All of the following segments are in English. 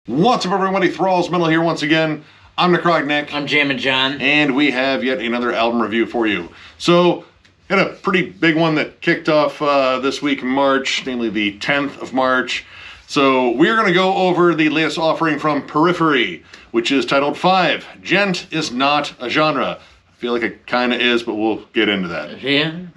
What's up, everybody? Thralls Metal here once again. I'm Necrotic Nick. I'm Jammin John. And we have yet another album review for you. So, had a pretty big one that kicked off this week in March, namely the 10th of March. So, we're going to go over the latest offering from Periphery, which is titled 5. Djent is not a genre. I feel like it kind of is, but we'll get into that. Yeah.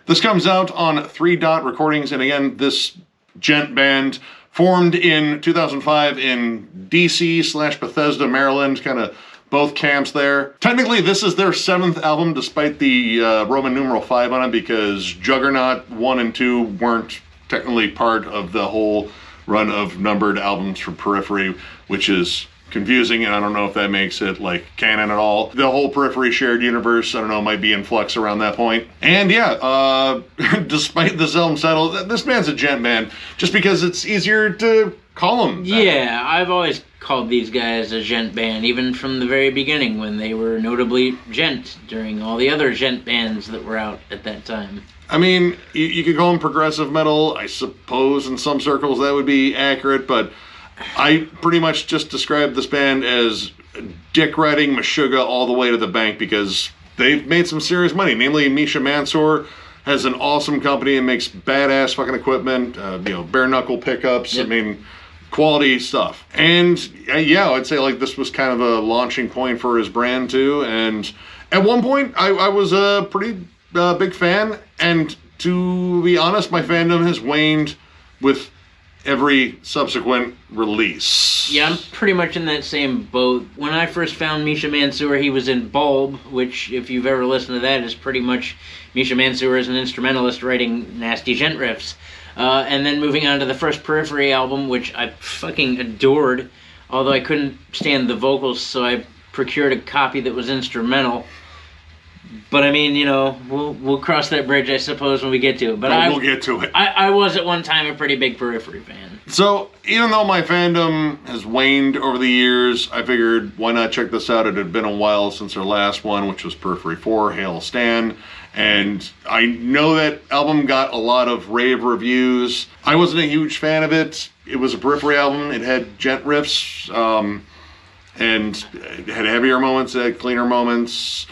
This comes out on 3 Dot Recordings, and again, this Djent band formed in 2005 in DC/Bethesda, Maryland, kind of both camps there. Technically, this is their 7th album, despite the Roman numeral 5 on it, because Juggernaut 1 and 2 weren't technically part of the whole run of numbered albums from Periphery, which is confusing, and I don't know if that makes it like canon at all. The whole Periphery shared universe, I don't know, might be in flux around that point. And yeah, despite this album title, this band's a Djent band, just because it's easier to call them. Yeah, I've always called these guys a Djent band, even from the very beginning when they were notably Djent during all the other Djent bands that were out at that time. I mean, you could call them progressive metal. I suppose in some circles that would be accurate, but I pretty much just describe this band as dick riding Meshuggah all the way to the bank, because they've made some serious money. Namely, Misha Mansour has an awesome company and makes badass fucking equipment, bare knuckle pickups. Yep. I mean, quality stuff. And yeah, I'd say like this was kind of a launching point for his brand too. And at one point, I was a pretty big fan, and to be honest, my fandom has waned with every subsequent release. Yeah, I'm pretty much in that same boat. When I first found Misha Mansour, he was in Bulb, which, if you've ever listened to that, is pretty much Misha Mansour as an instrumentalist writing nasty Djent riffs. And then moving on to the first Periphery album, which I fucking adored, although I couldn't stand the vocals, so I procured a copy that was instrumental. But I mean, we'll cross that bridge, I suppose, when we get to it. But we'll get to it. I was at one time a pretty big Periphery fan. So even though my fandom has waned over the years, I figured why not check this out. It had been a while since their last one, which was Periphery IV, Hail Stan. And I know that album got a lot of rave reviews. I wasn't a huge fan of it. It was a Periphery album. It had Djent riffs, and it had heavier moments, it had cleaner moments.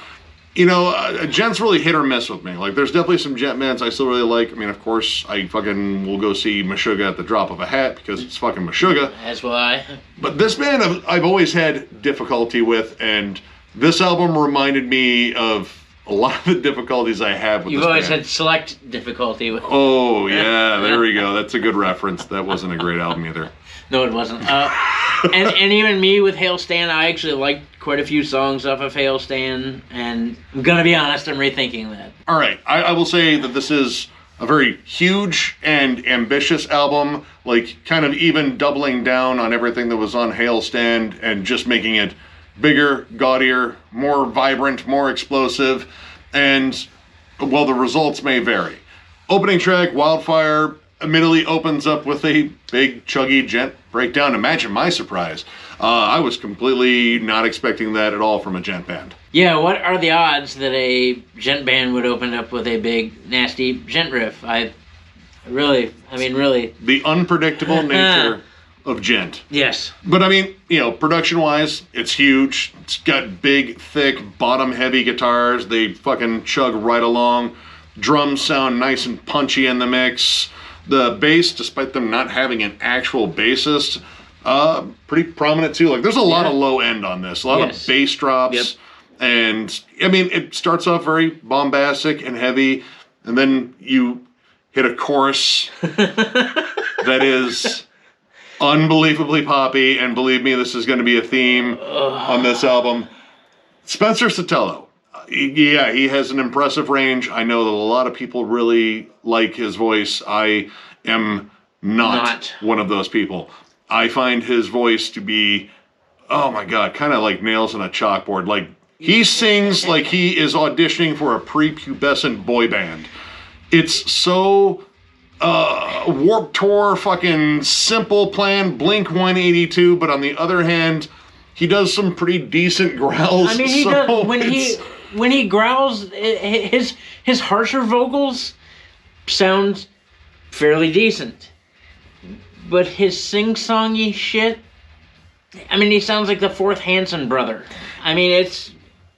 Djent's really hit or miss with me. Like, there's definitely some Djent bands I still really like. I mean, of course, I fucking will go see Meshuggah at the drop of a hat because it's fucking Meshuggah. As will I. But this band I've always had difficulty with, and this album reminded me of a lot of the difficulties I have with You've this always band. had select difficulty with. Oh, yeah, there we go. That's a good reference. That wasn't a great album either. No, it wasn't. And even me with Hail Stan, I actually liked quite a few songs off of Hail Stan, and I'm gonna be honest, I'm rethinking that. All right, I will say that this is a very huge and ambitious album, like kind of even doubling down on everything that was on Hail Stan and just making it bigger, gaudier, more vibrant, more explosive, and, well, the results may vary. Opening track, Wildfire, immediately opens up with a big, chuggy Djent breakdown. Imagine my surprise. I was completely not expecting that at all from a Djent band. Yeah, what are the odds that a Djent band would open up with a big, nasty Djent riff? Really. The unpredictable nature of Djent. Yes. But I mean, production-wise, it's huge. It's got big, thick, bottom-heavy guitars. They fucking chug right along. Drums sound nice and punchy in the mix. The bass, despite them not having an actual bassist, pretty prominent too. Like, there's a lot of low end on this. A lot of bass drops. Yep. And, I mean, it starts off very bombastic and heavy, and then you hit a chorus that is unbelievably poppy, and believe me, this is going to be a theme on this album. Spencer Sotelo. Yeah, he has an impressive range. I know that a lot of people really like his voice. I am not one of those people. I find his voice to be, oh my God, kind of like nails on a chalkboard. Like, he sings like he is auditioning for a prepubescent boy band. It's so Warped Tour, fucking Simple Plan, Blink-182, but on the other hand, he does some pretty decent growls. I mean, he does, when he growls, his harsher vocals sound fairly decent. but his sing-songy shit, I mean, he sounds like the fourth Hanson brother. I mean, it's...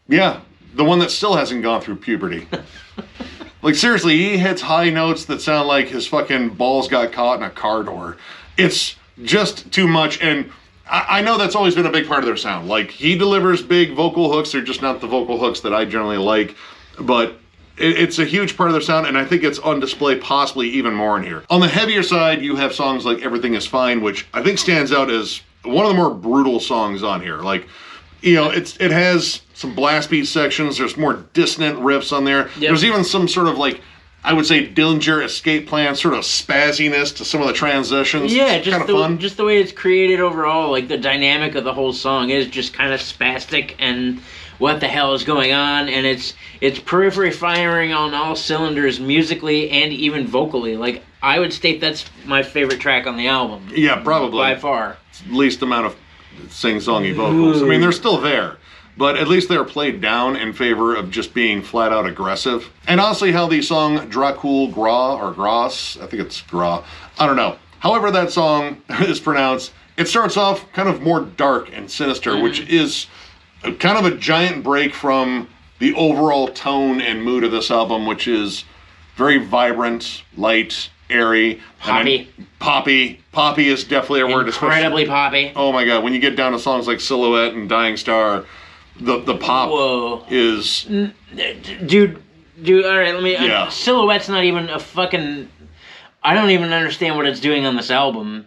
Yeah, the one that still hasn't gone through puberty. Like, seriously, he hits high notes that sound like his fucking balls got caught in a car door. It's just too much, and I know that's always been a big part of their sound. Like, he delivers big vocal hooks. They're just not the vocal hooks that I generally like, but it's a huge part of their sound, and I think it's on display possibly even more in here. On the heavier side, you have songs like Everything Is Fine, which I think stands out as one of the more brutal songs on here. Like, you know, it has some blast beat sections. There's more dissonant riffs on there. Yep. There's even some sort of, like, I would say Dillinger Escape Plan sort of spazziness to some of the transitions. Yeah, it's kind of fun. Just the way it's created overall, like the dynamic of the whole song is just kind of spastic and what the hell is going on, and it's Periphery firing on all cylinders musically and even vocally. Like, I would state that's my favorite track on the album. Yeah, probably. By far. Least amount of sing-songy vocals. I mean, they're still there, but at least they're played down in favor of just being flat-out aggressive. And honestly, how the song Dracul Gra, or Gras, I think it's Gra, I don't know. However that song is pronounced, it starts off kind of more dark and sinister, which is kind of a giant break from the overall tone and mood of this album, which is very vibrant, light, airy. Poppy. Poppy is definitely a word. Incredibly poppy. Oh my god, when you get down to songs like Silhouette and Dying Star, the pop is... Dude, alright, let me... Yeah. Silhouette's not even a fucking... I don't even understand what it's doing on this album.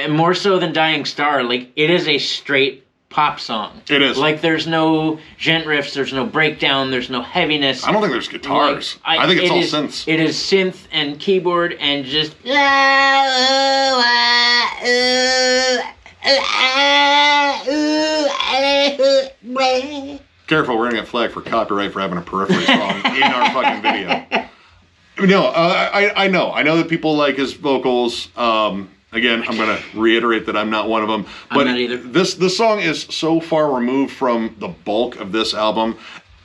More so than Dying Star, like, it is a straight pop song. It is. Like, there's no Djent riffs, there's no breakdown, there's no heaviness. I don't think there's guitars. Like, I think it's all synths. It is synth and keyboard and just... Careful, we're gonna get flagged for copyright for having a Periphery song in our fucking video. No, I know that people like his vocals. Again, I'm going to reiterate that I'm not one of them. But I'm not either. This song is so far removed from the bulk of this album.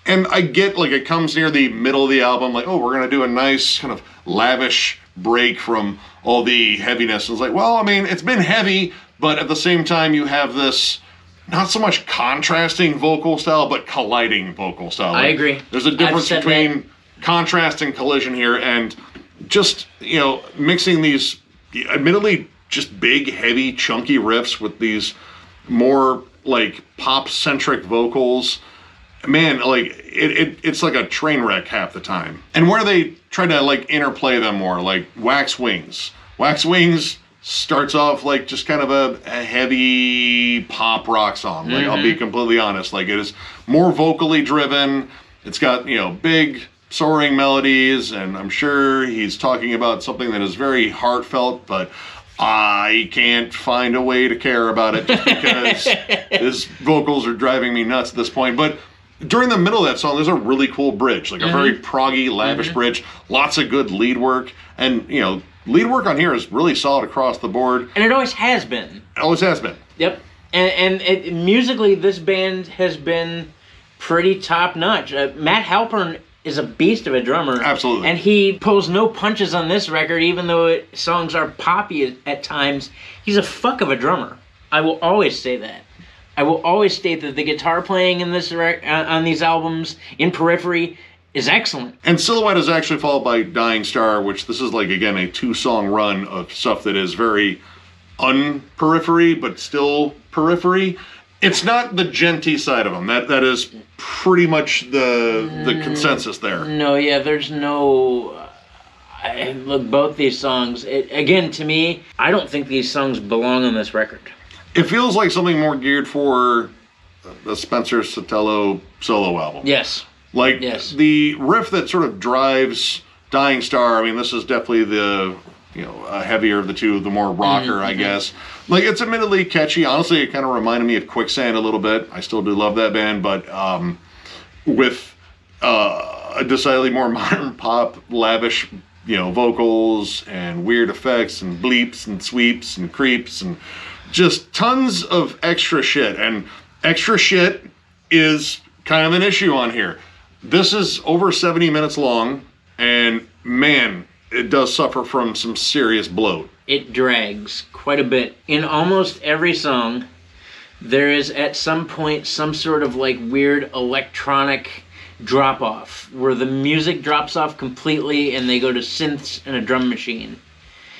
And I get, like, it comes near the middle of the album, like, oh, we're going to do a nice kind of lavish break from all the heaviness. And it's like, well, I mean, it's been heavy, but at the same time you have this not so much contrasting vocal style, but colliding vocal style. I agree. There's a difference between contrast and collision here, and just, you know, mixing these, admittedly, just big, heavy, chunky riffs with these more, like, pop-centric vocals. Man, like, it's like a train wreck half the time. And where they try to, like, interplay them more, like Wax Wings. Wax Wings starts off like just kind of a heavy pop rock song. Like, I'll be completely honest. Like, it is more vocally driven. It's got, you know, big, soaring melodies, and I'm sure he's talking about something that is very heartfelt, but I can't find a way to care about it just because his vocals are driving me nuts at this point. But during the middle of that song, there's a really cool bridge, like a very proggy, lavish bridge. Lots of good lead work. And, you know, lead work on here is really solid across the board. And it always has been. It always has been. Yep. And musically, this band has been pretty top-notch. Matt Halpern is a beast of a drummer. Absolutely. And he pulls no punches on this record, even though songs are poppy at times. He's a fuck of a drummer. I will always say that. I will always state that the guitar playing in this on these albums, in Periphery, is excellent. And Silhouette is actually followed by Dying Star, which this is, like, again, a 2-song run of stuff that is very un-Periphery, but still Periphery. It's not the Djenty side of them. That is pretty much the consensus there. No, yeah, there's no... look, both these songs, again, to me, I don't think these songs belong on this record. It feels like something more geared for the Spencer Sotelo solo album. Yes. Like, the riff that sort of drives Dying Star, I mean, this is definitely the, you know, heavier of the two, the more rocker, I guess. Like, it's admittedly catchy. Honestly, it kind of reminded me of Quicksand a little bit. I still do love that band, but with a decidedly more modern pop, lavish, you know, vocals and weird effects and bleeps and sweeps and creeps and just tons of extra shit. And extra shit is kind of an issue on here. This is over 70 minutes long, and man, it does suffer from some serious bloat. It drags quite a bit. In almost every song, there is at some point some sort of like weird electronic drop off where the music drops off completely and they go to synths and a drum machine.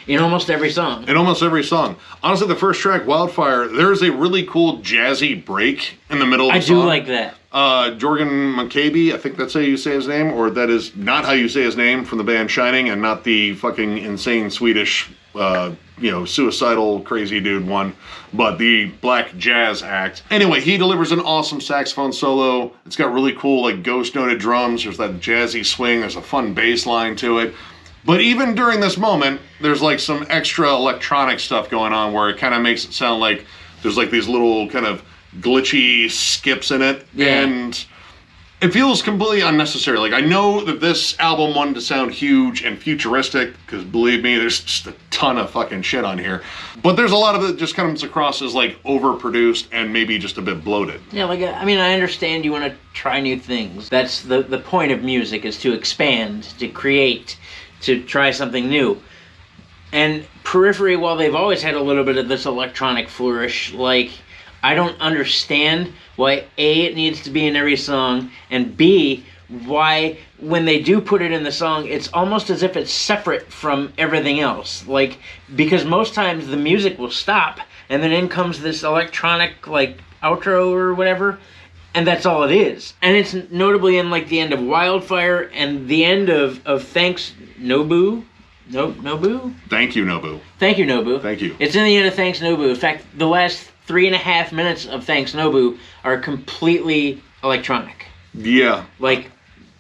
In almost every song. In almost every song. Honestly, the first track, Wildfire, there's a really cool jazzy break in the middle of the song. I do like that. Jorgen McCabe, I think that's how you say his name, or that is not how you say his name, from the band Shining, and not the fucking insane Swedish, suicidal crazy dude one, but the black jazz act. Anyway, he delivers an awesome saxophone solo. It's got really cool, like, ghost noted drums. There's that jazzy swing. There's a fun bass line to it. But even during this moment, there's like some extra electronic stuff going on where it kind of makes it sound like there's like these little kind of glitchy skips in it. Yeah. And it feels completely unnecessary. Like, I know that this album wanted to sound huge and futuristic, because believe me, there's just a ton of fucking shit on here. But there's a lot of it that just comes across as like overproduced and maybe just a bit bloated. Yeah, I understand you want to try new things. That's the point of music, is to expand, to create, to try something new. And Periphery, while they've always had a little bit of this electronic flourish, like, I don't understand why A, it needs to be in every song, and B, why when they do put it in the song, it's almost as if it's separate from everything else. Like, because most times the music will stop, and then in comes this electronic, like, outro or whatever, and that's all it is. And it's notably in, like, the end of Wildfire and the end of Thanks Nobu. Nobu? Thank you, Nobu. Thank you, Nobu. Thank you. It's in the end of Thanks Nobu. In fact, the last 3.5 minutes of Thanks Nobu are completely electronic. Yeah. Like,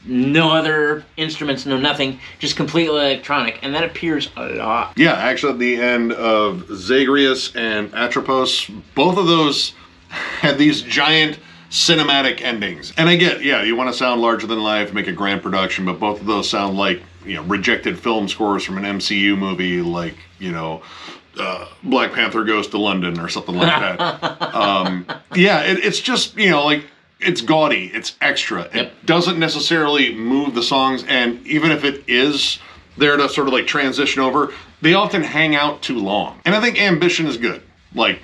no other instruments, no nothing, just completely electronic. And that appears a lot. Yeah, actually at the end of Zagreus and Atropos, both of those had these giant cinematic endings. And I get, yeah, you want to sound larger than life, make a grand production, but both of those sound like, rejected film scores from an MCU movie, like, Black Panther Goes to London or something like that. It's just, like, it's gaudy, it's extra. It Yep. doesn't necessarily move the songs, and even if it is there to sort of like transition over, they often hang out too long. And I think ambition is good. Like,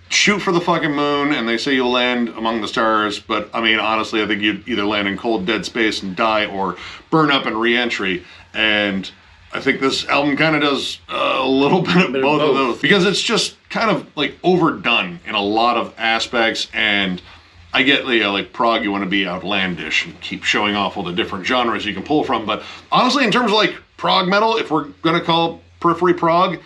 shoot for the fucking moon, and they say you'll land among the stars, but I mean, honestly, I think you'd either land in cold, dead space and die, or burn up in re-entry. And I think this album kind of does a little bit of both of those, because it's just kind of like overdone in a lot of aspects. And I get, like prog, you want to be outlandish and keep showing off all the different genres you can pull from, but honestly, in terms of like prog metal, if we're gonna call Periphery prog,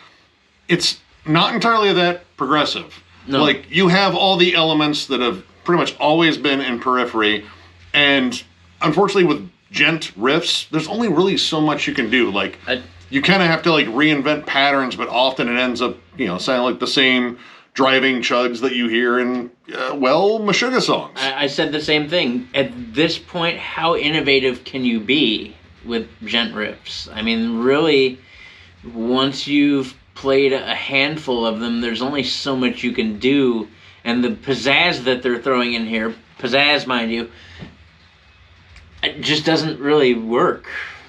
it's not entirely that progressive. No. Like, you have all the elements that have pretty much always been in Periphery, and unfortunately with Djent riffs, there's only really so much you can do. Like, you kind of have to like reinvent patterns, but often it ends up, sounding like the same driving chugs that you hear in, Meshuggah songs. I said the same thing. At this point, how innovative can you be with Djent riffs? I mean, really, once you've played a handful of them, there's only so much you can do, and the pizzazz that they're throwing in here, pizzazz, mind you, it just doesn't really work.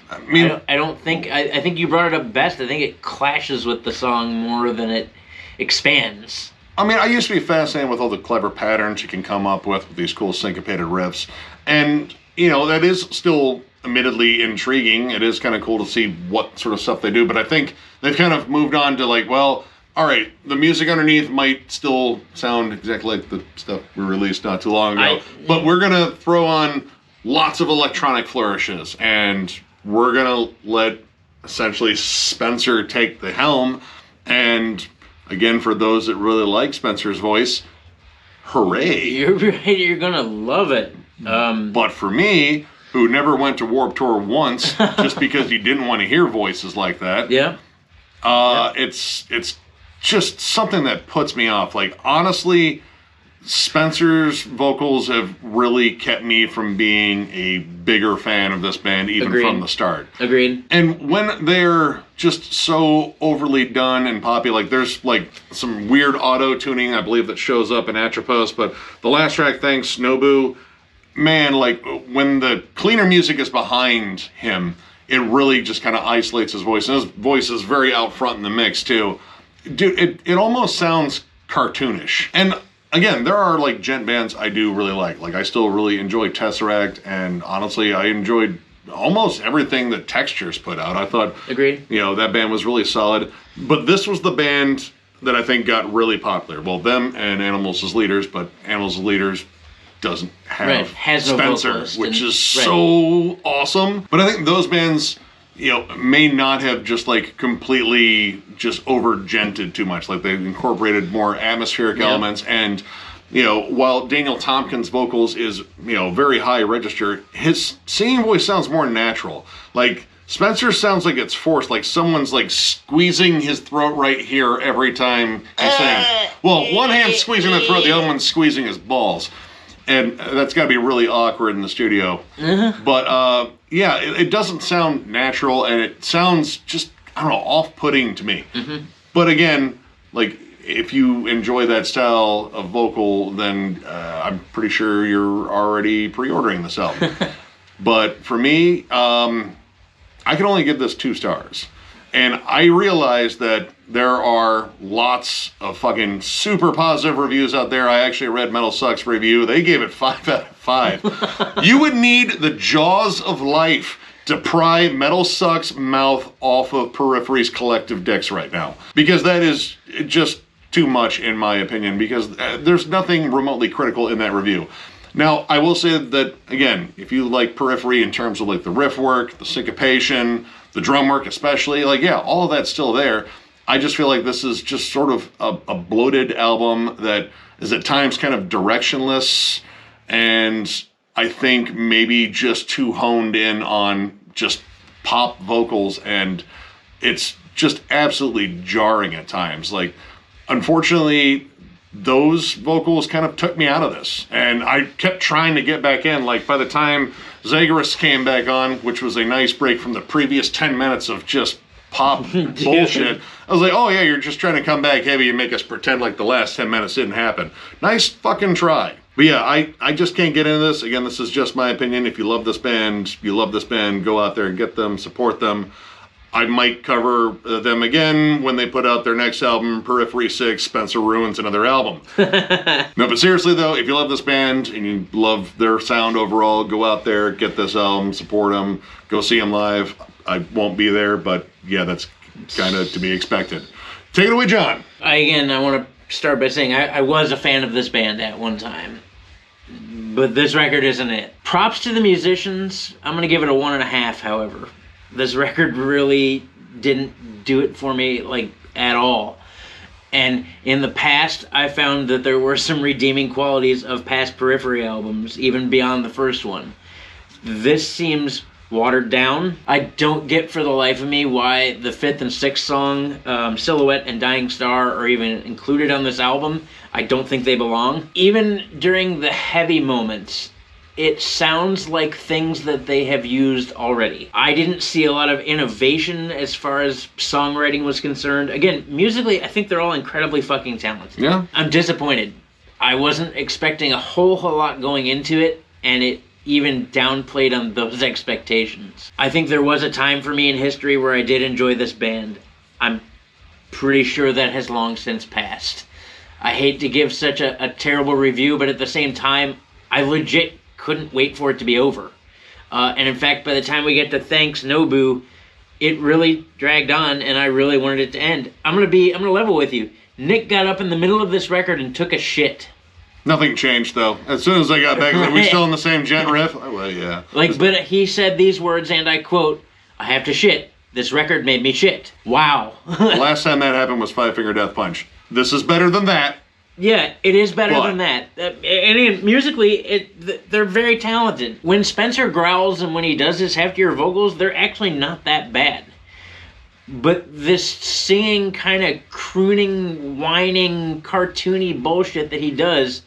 I mean, I don't think, I think you brought it up best. I think it clashes with the song more than it expands. I mean, I used to be fascinated with all the clever patterns you can come up with these cool syncopated riffs, and that is still admittedly intriguing. It is kind of cool to see what sort of stuff they do, but I think they've kind of moved on to like, well, all right, the music underneath might still sound exactly like the stuff we released not too long ago, but we're going to throw on lots of electronic flourishes, and we're going to let essentially Spencer take the helm. And again, for those that really like Spencer's voice, hooray. You're going to love it. But for me, who never went to Warped Tour once just because you didn't want to hear voices like that. Yeah. It's just something that puts me off. Like, honestly, Spencer's vocals have really kept me from being a bigger fan of this band, even from the start. Agreed. And when they're just so overly done and poppy, like there's like some weird auto-tuning, I believe, that shows up in Atropos, but the last track, Thanks Nobu, man, like when the cleaner music is behind him, it really just kind of isolates his voice. And his voice is very out front in the mix, too. Dude, it almost sounds cartoonish. And again, there are like Djent bands I do really like. Like, I still really enjoy Tesseract, and honestly, I enjoyed almost everything that Textures put out. I thought, agreed, that band was really solid. But this was the band that I think got really popular. Well, them and Animals as Leaders, but Animals as Leaders doesn't have has no Spencer, vocalist, which and, is so awesome. But I think those bands, may not have just like completely just over-djented too much. Like, they've incorporated more atmospheric elements, and while Daniel Tompkins' vocals is very high register, his singing voice sounds more natural. Like, Spencer sounds like it's forced, like someone's like squeezing his throat right here every time he sings. Well, one hand's squeezing the throat, the other one's squeezing his balls. And that's got to be really awkward in the studio. But, it doesn't sound natural, and it sounds just, I don't know, off-putting to me. But again, like, if you enjoy that style of vocal, then I'm pretty sure you're already pre-ordering this album. But for me, I can only give this 2 stars. And I realize that there are lots of fucking super positive reviews out there. I actually read Metal Sucks review. They gave it 5 out of 5. You would need the jaws of life to pry Metal Sucks' mouth off of Periphery's collective dicks right now. Because that is just too much, in my opinion, because there's nothing remotely critical in that review. Now, I will say that, again, if you like Periphery in terms of like the riff work, the syncopation, the drum work especially, like, yeah, all of that's still there. I just feel like this is just sort of a bloated album that is at times kind of directionless, and I think maybe just too honed in on just pop vocals, and it's just absolutely jarring at times. Like, unfortunately, those vocals kind of took me out of this, and I kept trying to get back in. Like, by the time Zagorus came back on, which was a nice break from the previous 10 minutes of just pop bullshit, I was like, oh yeah, you're just trying to come back heavy and make us pretend like the last 10 minutes didn't happen. Nice fucking try. But yeah, I just can't get into this. Again, this is just my opinion. If you love this band, go out there and get them, support them. I might cover them again when they put out their next album, Periphery 6, Spencer Ruins Another Album. No, but seriously though, if you love this band and you love their sound overall, go out there, get this album, support them, go see them live. I won't be there, but yeah, that's kind of to be expected. Take it away, John. I want to start by saying I was a fan of this band at one time, but this record isn't it. Props to the musicians. I'm going to give it a 1.5, however. This record really didn't do it for me, like, at all. And in the past, I found that there were some redeeming qualities of past Periphery albums, even beyond the first one. This seems watered down. I don't get for the life of me why the 5th and 6th song, Silhouette and Dying Star, are even included on this album. I don't think they belong. Even during the heavy moments, it sounds like things that they have used already. I didn't see a lot of innovation as far as songwriting was concerned. Again, musically, I think they're all incredibly fucking talented. Yeah. I'm disappointed. I wasn't expecting a whole lot going into it, and it even downplayed on those expectations. I think there was a time for me in history where I did enjoy this band. I'm pretty sure that has long since passed. I hate to give such a terrible review, but at the same time, I legit couldn't wait for it to be over. And in fact, by the time we get to Thanks Nobu, it really dragged on, and I really wanted it to end. I'm gonna level with you. Nick got up in the middle of this record and took a shit. Nothing changed though. As soon as I got back, are we still in the same Djent riff? Oh, well, yeah. But he said these words, and I quote, "I have to shit. This record made me shit." Wow. The last time that happened was Five Finger Death Punch. This is better than that. Yeah, it is better than that. And musically, they're very talented. When Spencer growls and when he does his heftier vocals, they're actually not that bad. But this singing, kind of crooning, whining, cartoony bullshit that he does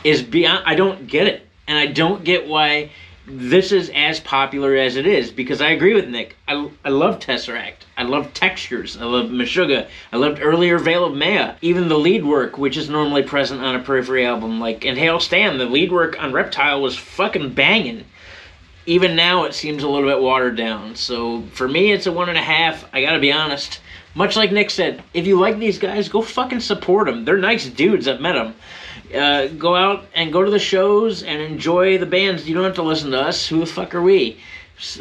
is beyond... I don't get it. And I don't get why this is as popular as it is, because I agree with Nick. I love Tesseract. I love Textures. I love Meshuggah. I loved earlier Veil of Maya. Even the lead work, which is normally present on a Periphery album, like Inhale Stand, the lead work on Reptile was fucking banging. even now it seems a little bit watered down. So for me, it's a 1.5. I gotta be honest. Much like Nick said, if you like these guys, go fucking support them. They're nice dudes. I've met them. Go out and go to the shows and enjoy the bands. You don't have to listen to us. Who the fuck are we?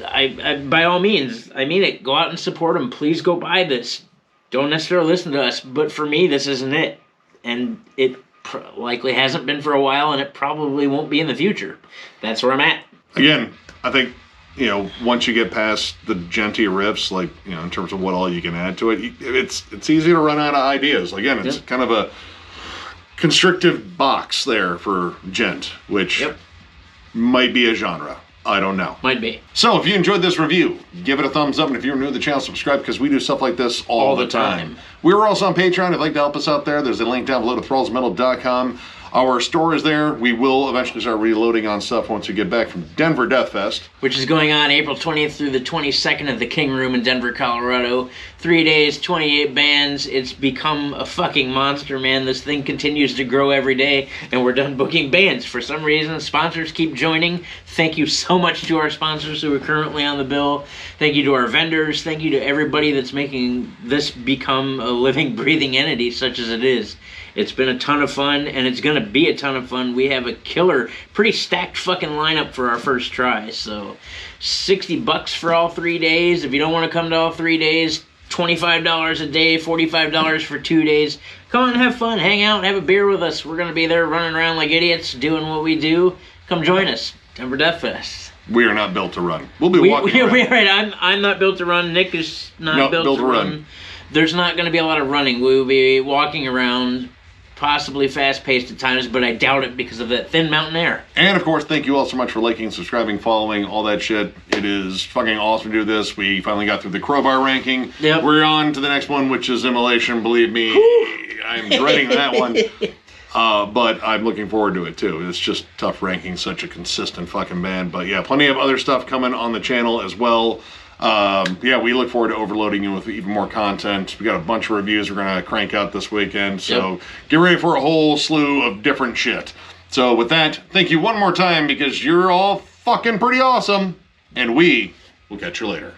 I by all means, I mean it. Go out and support them. Please go buy this. Don't necessarily listen to us. But for me, this isn't it. And it likely hasn't been for a while, and it probably won't be in the future. That's where I'm at. Again, I think, once you get past the Djenty riffs, like, in terms of what all you can add to it, it's easy to run out of ideas. Again, it's kind of a constrictive box there for Djent, which might be a genre. I don't know. Might be. So if you enjoyed this review, give it a thumbs up, and if you're new to the channel, subscribe, because we do stuff like this all the time. We're also on Patreon. If you'd like to help us out there, there's a link down below to thrallsmetal.com. Our store is there. We will eventually start reloading on stuff once we get back from Denver Death Fest, which is going on April 20th through the 22nd at the King Room in Denver, Colorado. 3 days, 28 bands. It's become a fucking monster, man. This thing continues to grow every day, and we're done booking bands. For some reason, sponsors keep joining. Thank you so much to our sponsors who are currently on the bill. Thank you to our vendors. Thank you to everybody that's making this become a living, breathing entity such as it is. It's been a ton of fun, and it's going to be a ton of fun. We have a killer, pretty stacked fucking lineup for our first try. So $60 for all 3 days. If you don't want to come to all 3 days, $25 a day, $45 for 2 days. Come on and have fun. Hang out, have a beer with us. We're going to be there running around like idiots, doing what we do. Come join us. Denver Death Fest. We are not built to run. We'll be walking around. Right, I'm not built to run. Nick is not built to run. There's not going to be a lot of running. We will be walking around, possibly fast-paced at times, but I doubt it because of that thin mountain air. And, of course, thank you all so much for liking, subscribing, following, all that shit. It is fucking awesome to do this. We finally got through the Crowbar ranking. Yep. We're on to the next one, which is Immolation. Believe me, I'm dreading that one. But I'm looking forward to it, too. It's just tough ranking such a consistent fucking band. But, yeah, plenty of other stuff coming on the channel as well. We look forward to overloading you with even more content. We got a bunch of reviews we're going to crank out this weekend, so get ready for a whole slew of different shit. So with that, thank you one more time, because you're all fucking pretty awesome, and we will catch you later.